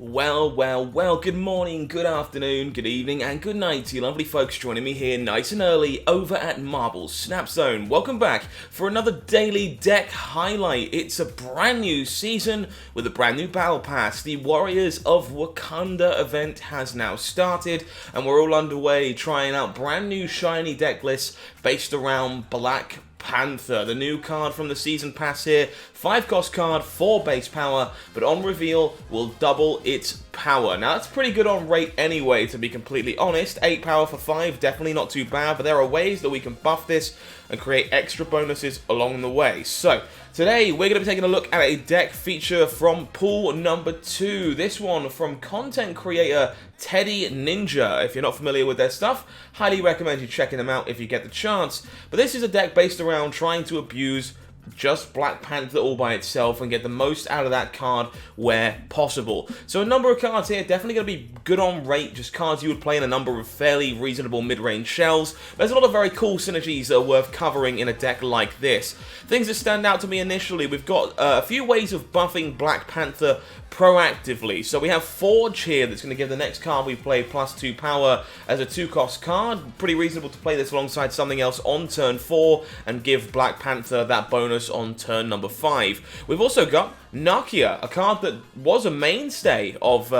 Well, good morning, good afternoon, good evening, and good night to you lovely folks joining me here nice and early over at Marble Snap Zone. Welcome back for another daily deck highlight. It's a brand new season with a brand new battle pass. The Warriors of Wakanda event has now started, and we're all underway trying out brand new shiny deck lists based around Black Panther, the new card from the season pass here. 5 cost card, 4 base power, but on reveal will double its power. Now that's pretty good on rate anyway, to be completely honest. 8 power for 5, definitely not too bad, but there are ways that we can buff this and create extra bonuses along the way. So today we're going to be taking a look at a deck feature from pool number 2. This one from content creator TeddyNinja. If you're not familiar with their stuff, highly recommend you checking them out if you get the chance. But this is a deck based around trying to abuse just Black Panther all by itself and get the most out of that card where possible. So a number of cards here, definitely going to be good on rate, just cards you would play in a number of fairly reasonable mid-range shells. There's a lot of very cool synergies that are worth covering in a deck like this. Things that stand out to me initially, we've got a few ways of buffing Black Panther proactively. So we have Forge here that's going to give the next card we play plus 2 power as a 2 cost card. Pretty reasonable to play this alongside something else on turn 4 and give Black Panther that bonus on turn number 5. We've also got Nakia, a card that was a mainstay of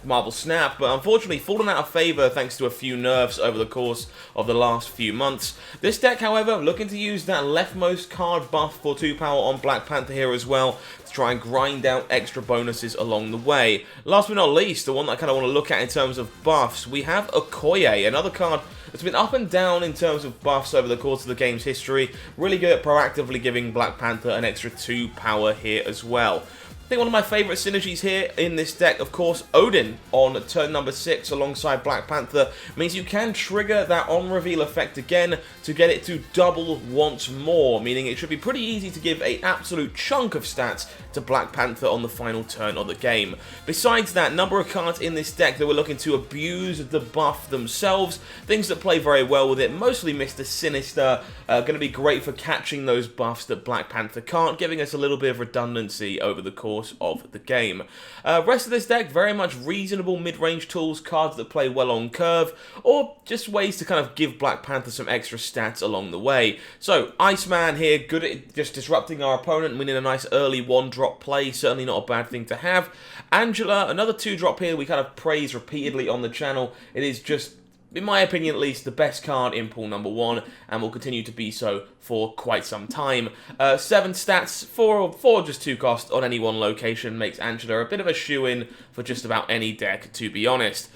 Marble Snap, but unfortunately fallen out of favour thanks to a few nerfs over the course of the last few months. This deck, however, looking to use that leftmost card buff for 2 power on Black Panther here as well, to try and grind out extra bonuses along the way. Last but not least, the one that I kind of want to look at in terms of buffs, we have Okoye, another card that's been up and down in terms of buffs over the course of the game's history. Really good at proactively giving Black Panther an extra 2 power here as well. I think one of my favourite synergies here in this deck, of course, Odin on turn number 6 alongside Black Panther means you can trigger that on-reveal effect again to get it to double once more, meaning it should be pretty easy to give an absolute chunk of stats to Black Panther on the final turn of the game. Besides that, number of cards in this deck that we're looking to abuse the buff themselves, things that play very well with it, mostly Mr. Sinister, going to be great for catching those buffs that Black Panther can't, giving us a little bit of redundancy over the course of the game. Rest of this deck, very much reasonable mid-range tools, cards that play well on curve, or just ways to kind of give Black Panther some extra stats along the way. So, Iceman here, good at just disrupting our opponent, winning a nice early 1-drop play, certainly not a bad thing to have. Angela, another 2-drop here we kind of praise repeatedly on the channel. It is just, in my opinion at least, the best card in pool number 1, and will continue to be so for quite some time. 7 stats for just 2 cost on any one location makes Angela a bit of a shoe-in for just about any deck, to be honest.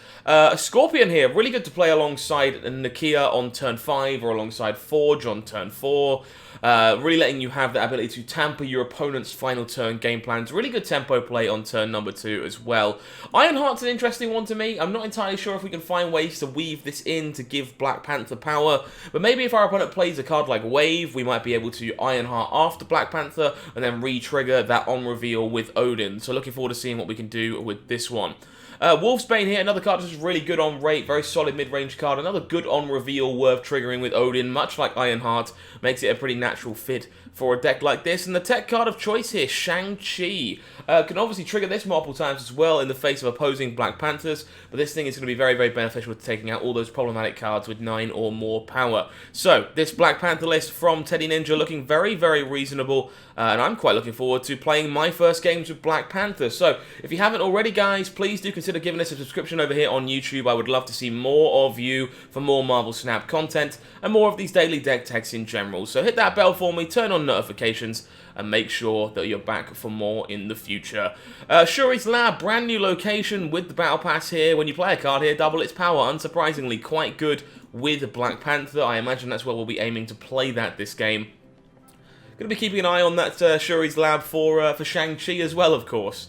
Scorpion here, really good to play alongside Nakia on turn 5 or alongside Forge on turn 4. Really letting you have the ability to tamper your opponent's final turn game plans. Really good tempo play on turn number 2 as well. Ironheart's an interesting one to me. I'm not entirely sure if we can find ways to weave this in to give Black Panther power, but maybe if our opponent plays a card like Wave, we might be able to Ironheart after Black Panther and then re-trigger that on reveal with Odin. So looking forward to seeing what we can do with this one. Wolfsbane here, another card that's really good on rate, very solid mid-range card, another good on-reveal worth triggering with Odin, much like Ironheart, makes it a pretty natural fit for a deck like this. And the tech card of choice here, Shang-Chi, can obviously trigger this multiple times as well in the face of opposing Black Panthers, but this thing is going to be very, very beneficial to taking out all those problematic cards with 9 or more power. So, this Black Panther list from TeddyNinja looking very, very reasonable, and I'm quite looking forward to playing my first games with Black Panther. So, if you haven't already, guys, please do consider giving us a subscription over here on YouTube. I would love to see more of you for more Marble Snap content and more of these daily deck techs in general. So hit that bell for me, turn on notifications, and make sure that you're back for more in the future. Shuri's Lab, brand new location with the Battle Pass here. When you play a card here, double its power. Unsurprisingly, quite good with Black Panther. I imagine that's where we'll be aiming to play that this game. Going to be keeping an eye on that Shuri's Lab for Shang-Chi as well, of course.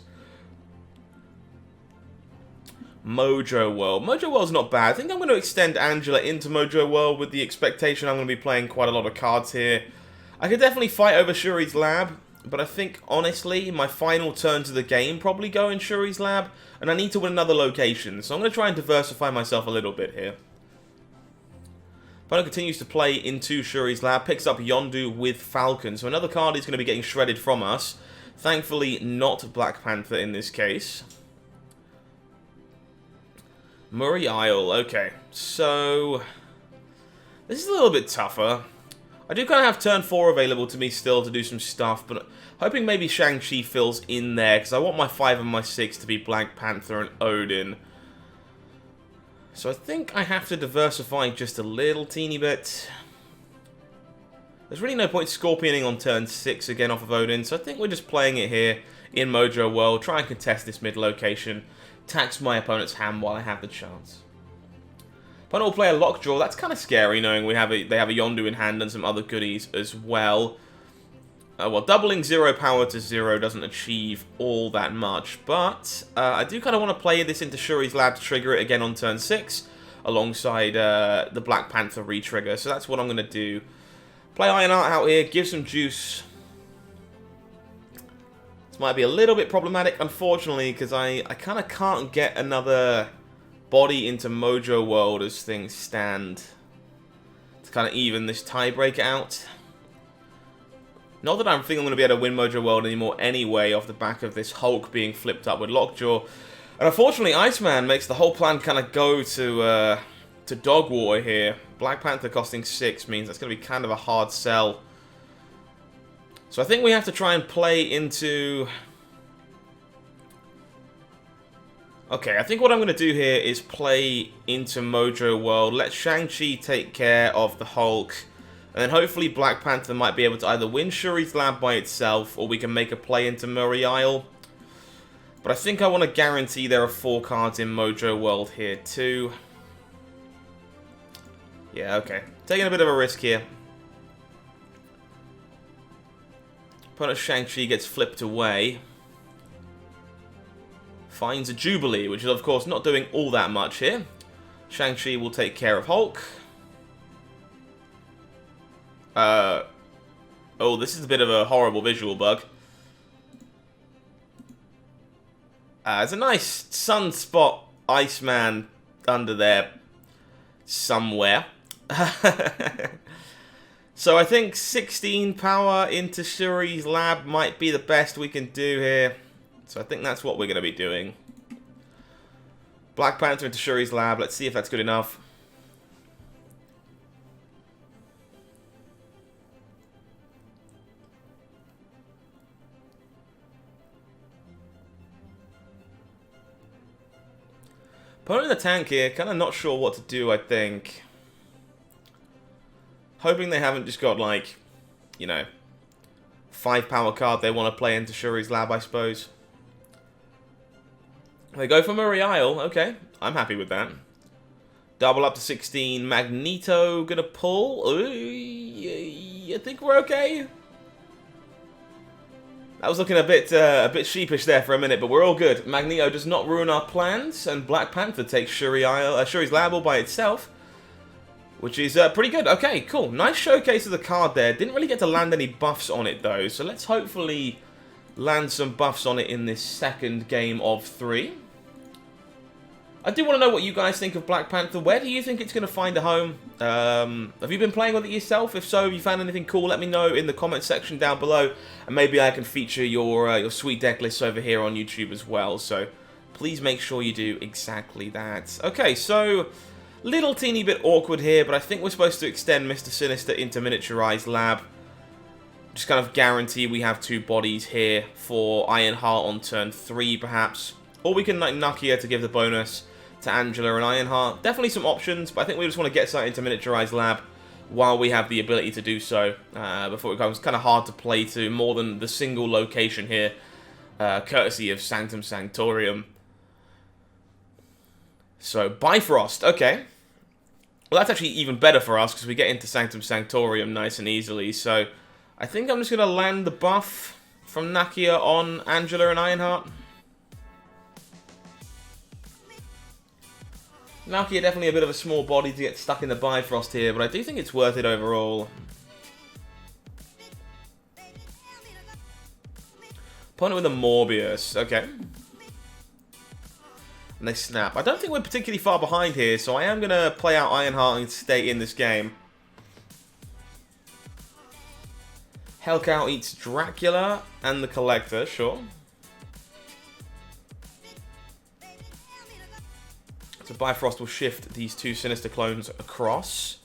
Mojo World. Mojo World's not bad. I think I'm going to extend Angela into Mojo World with the expectation I'm going to be playing quite a lot of cards here. I could definitely fight over Shuri's Lab, but I think, honestly, my final turns of the game probably go in Shuri's Lab, and I need to win another location, so I'm going to try and diversify myself a little bit here. Opponent continues to play into Shuri's Lab, picks up Yondu with Falcon, so another card is going to be getting shredded from us. Thankfully, not Black Panther in this case. Murray Isle, okay. So, this is a little bit tougher. I do kind of have turn 4 available to me still to do some stuff, but hoping maybe Shang-Chi fills in there, because I want my 5 and my 6 to be Black Panther and Odin. So I think I have to diversify just a little teeny bit. There's really no point Scorpioning on turn 6 again off of Odin, so I think we're just playing it here in Mojo World, try and contest this mid location, tax my opponent's hand while I have the chance. Opponent will play a Lockjaw. That's kind of scary, knowing they have a Yondu in hand and some other goodies as well. Well, doubling 0 power to 0 doesn't achieve all that much, but I do kind of want to play this into Shuri's Lab to trigger it again on turn 6, alongside the Black Panther re-trigger, so that's what I'm going to do. Play Ironheart out here, give some juice. This might be a little bit problematic, unfortunately, because I kind of can't get another body into Mojo World as things stand to kind of even this tiebreaker out. Not that I'm thinking I'm going to be able to win Mojo World anymore anyway off the back of this Hulk being flipped up with Lockjaw. And unfortunately, Iceman makes the whole plan kind of go to Dog Water here. Black Panther costing 6 means that's going to be kind of a hard sell. So I think we have to try and play into... Okay, I think what I'm going to do here is play into Mojo World, let Shang-Chi take care of the Hulk, and then hopefully Black Panther might be able to either win Shuri's Lab by itself, or we can make a play into Murray Isle. But I think I want to guarantee there are 4 cards in Mojo World here too. Yeah, okay. Taking a bit of a risk here. Opponent Shang-Chi gets flipped away. Finds a Jubilee, which is of course not doing all that much here. Shang-Chi will take care of Hulk. Oh, this is a bit of a horrible visual bug. There's a nice sunspot Iceman under there somewhere. So I think 16 power into Shuri's Lab might be the best we can do here. So I think that's what we're going to be doing. Black Panther into Shuri's Lab. Let's see if that's good enough. Opponent in the tank here, kind of not sure what to do, I think. Hoping they haven't just got, like, you know, 5 power card they want to play into Shuri's Lab, I suppose. They go for Murray Isle. Okay, I'm happy with that. Double up to 16. Magneto gonna pull. I think we're okay. That was looking a bit sheepish there for a minute, but we're all good. Magneto does not ruin our plans, and Black Panther takes Shuri's Lab all by itself, which is pretty good. Okay, cool. Nice showcase of the card there. Didn't really get to land any buffs on it, though, so let's hopefully land some buffs on it in this second game of 3. I do want to know what you guys think of Black Panther. Where do you think it's going to find a home? Have you been playing with it yourself? If so, have you found anything cool? Let me know in the comment section down below, and maybe I can feature your sweet deck lists over here on YouTube as well. So please make sure you do exactly that. Okay, so little teeny bit awkward here, but I think we're supposed to extend Mr. Sinister into Miniaturized Lab. Just kind of guarantee we have 2 bodies here for Ironheart on turn 3, perhaps. Or we can like Nakia to give the bonus to Angela and Ironheart. Definitely some options, but I think we just want to get something into Miniaturized Lab while we have the ability to do so, before it becomes kind of hard to play to more than the single location here, courtesy of Sanctum Sanctorium. So, Bifrost, okay. Well, that's actually even better for us, because we get into Sanctum Sanctorium nice and easily, so I think I'm just going to land the buff from Nakia on Angela and Ironheart. Nakia definitely a bit of a small body to get stuck in the Bifrost here, but I do think it's worth it overall. Opponent with a Morbius, okay. And they snap. I don't think we're particularly far behind here, so I am going to play out Ironheart and stay in this game. Hellcow eats Dracula and the Collector, sure. So Bifrost will shift these two Sinister clones across.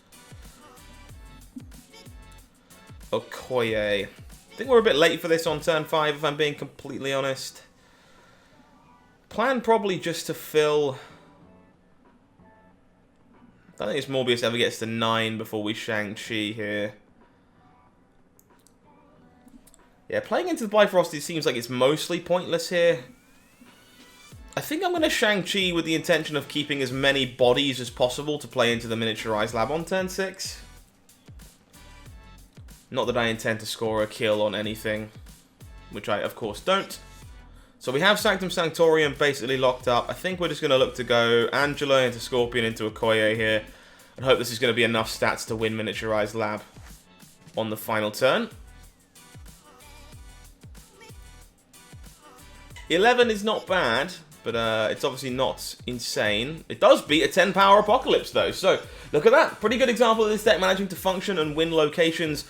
Okoye. I think we're a bit late for this on turn 5, if I'm being completely honest. Plan probably just to fill... I don't think this Morbius ever gets to 9 before we Shang-Chi here. Yeah, playing into the Bifrost, it seems like it's mostly pointless here. I think I'm going to Shang-Chi with the intention of keeping as many bodies as possible to play into the miniaturized lab on turn 6. Not that I intend to score a kill on anything, which I, of course, don't. So we have Sanctum Sanctorium basically locked up. I think we're just going to look to go Angela into Scorpion into Okoye here, and hope this is going to be enough stats to win miniaturized lab on the final turn. 11 is not bad, but it's obviously not insane. It does beat a 10 power Apocalypse though, so look at that. Pretty good example of this deck managing to function and win locations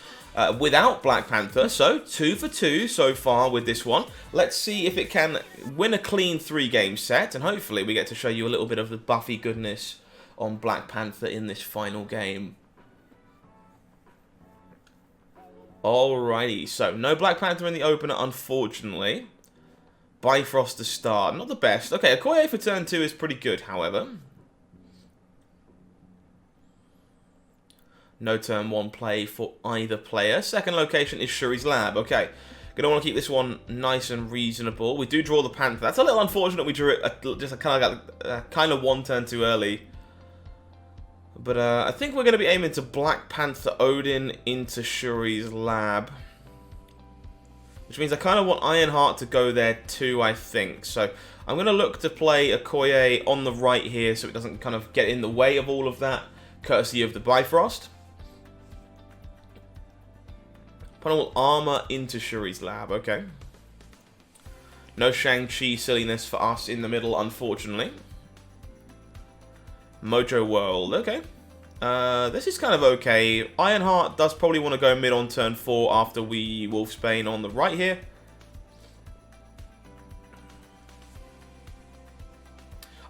without Black Panther. So 2 for 2 so far with this one. Let's see if it can win a clean 3-game set, and hopefully we get to show you a little bit of the Buffy goodness on Black Panther in this final game. Alrighty, so no Black Panther in the opener, unfortunately. Bifrost to start, not the best. Okay, Okoye for turn 2 is pretty good, however. No turn 1 play for either player. Second location is Shuri's Lab. Okay, gonna want to keep this one nice and reasonable. We do draw the Panther. That's a little unfortunate. We drew it just kind of one turn too early. But I think we're going to be aiming to Black Panther Odin into Shuri's Lab. Which means I kind of want Ironheart to go there too, I think. So I'm going to look to play Okoye on the right here so it doesn't kind of get in the way of all of that, courtesy of the Bifrost. Opponent will armor into Shuri's Lab, okay. No Shang-Chi silliness for us in the middle, unfortunately. Mojo World, okay. This is kind of okay. Ironheart does probably want to go mid on turn 4 after we Wolfsbane on the right here.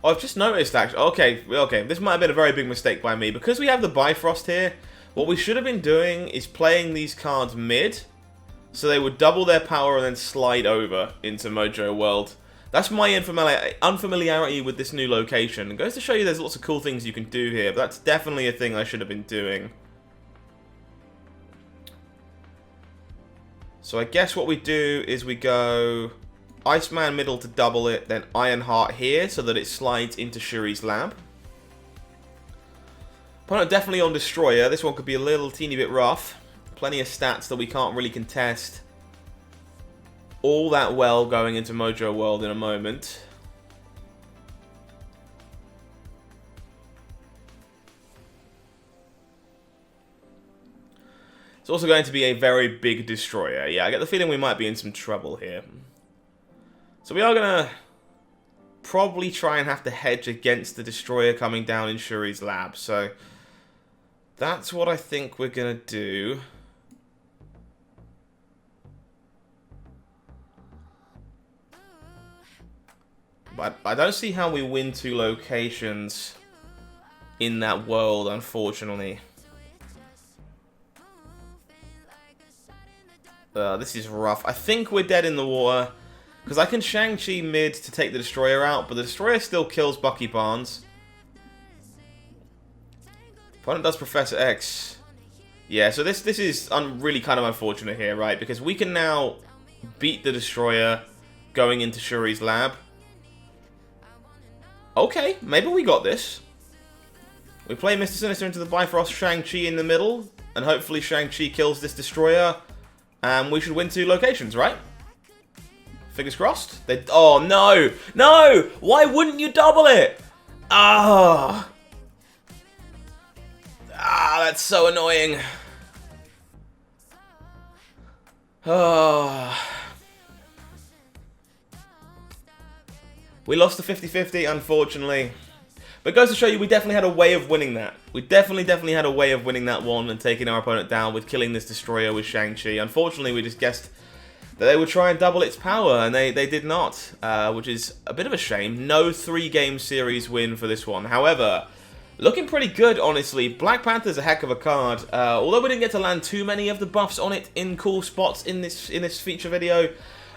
Oh, I've just noticed actually. Okay, this might have been a very big mistake by me. Because we have the Bifrost here, what we should have been doing is playing these cards mid, so they would double their power and then slide over into Mojo World. That's my unfamiliarity with this new location. It goes to show you there's lots of cool things you can do here, but that's definitely a thing I should have been doing. So I guess what we do is we go Iceman middle to double it, then Ironheart here so that it slides into Shuri's Lab. Opponent definitely on Destroyer. This one could be a little teeny bit rough. Plenty of stats that we can't really contest all that well going into Mojo World in a moment. It's also going to be a very big Destroyer. Yeah, I get the feeling we might be in some trouble here. So we are going to probably try and have to hedge against the Destroyer coming down in Shuri's Lab. So that's what I think we're going to do. But I don't see how we win 2 locations in that world, unfortunately. This is rough. I think we're dead in the water. Because I can Shang-Chi mid to take the Destroyer out, but the Destroyer still kills Bucky Barnes. Opponent does Professor X. Yeah, so this is really kind of unfortunate here, right? Because we can now beat the Destroyer going into Shuri's Lab. Okay, maybe we got this. We play Mr. Sinister into the Bifrost, Shang-Chi in the middle, and hopefully Shang-Chi kills this Destroyer, and we should win 2 locations, right? Fingers crossed. Oh, no! No! Why wouldn't you double it? Ah! Ah, that's so annoying. Oh. We lost the 50-50, unfortunately. But it goes to show you we definitely had a way of winning that. We definitely had a way of winning that one and taking our opponent down with killing this Destroyer with Shang-Chi. Unfortunately, we just guessed that they would try and double its power, and they did not, which is a bit of a shame. No 3-game series win for this one. However, looking pretty good, honestly. Black Panther's a heck of a card. Although we didn't get to land too many of the buffs on it in cool spots in this feature video,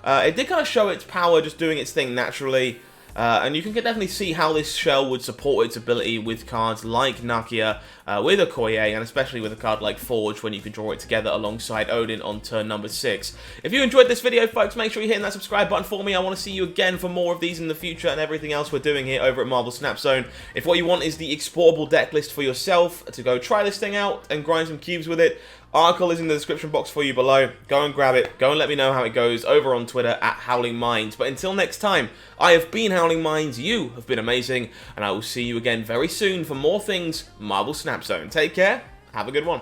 it did kind of show its power just doing its thing naturally. And you can definitely see how this shell would support its ability with cards like Nakia, with Okoye, and especially with a card like Forge when you can draw it together alongside Odin on turn number 6. If you enjoyed this video, folks, make sure you're hitting that subscribe button for me. I want to see you again for more of these in the future and everything else we're doing here over at Marvel Snap Zone. If what you want is the exportable deck list for yourself to go try this thing out and grind some cubes with it, article is in the description box for you below. Go and grab it. Go and let me know how it goes over on Twitter at HowlingMines. But until next time, I have been HowlingMines, you have been amazing, and I will see you again very soon for more things Marvel Snap Zone. Take care, have a good one.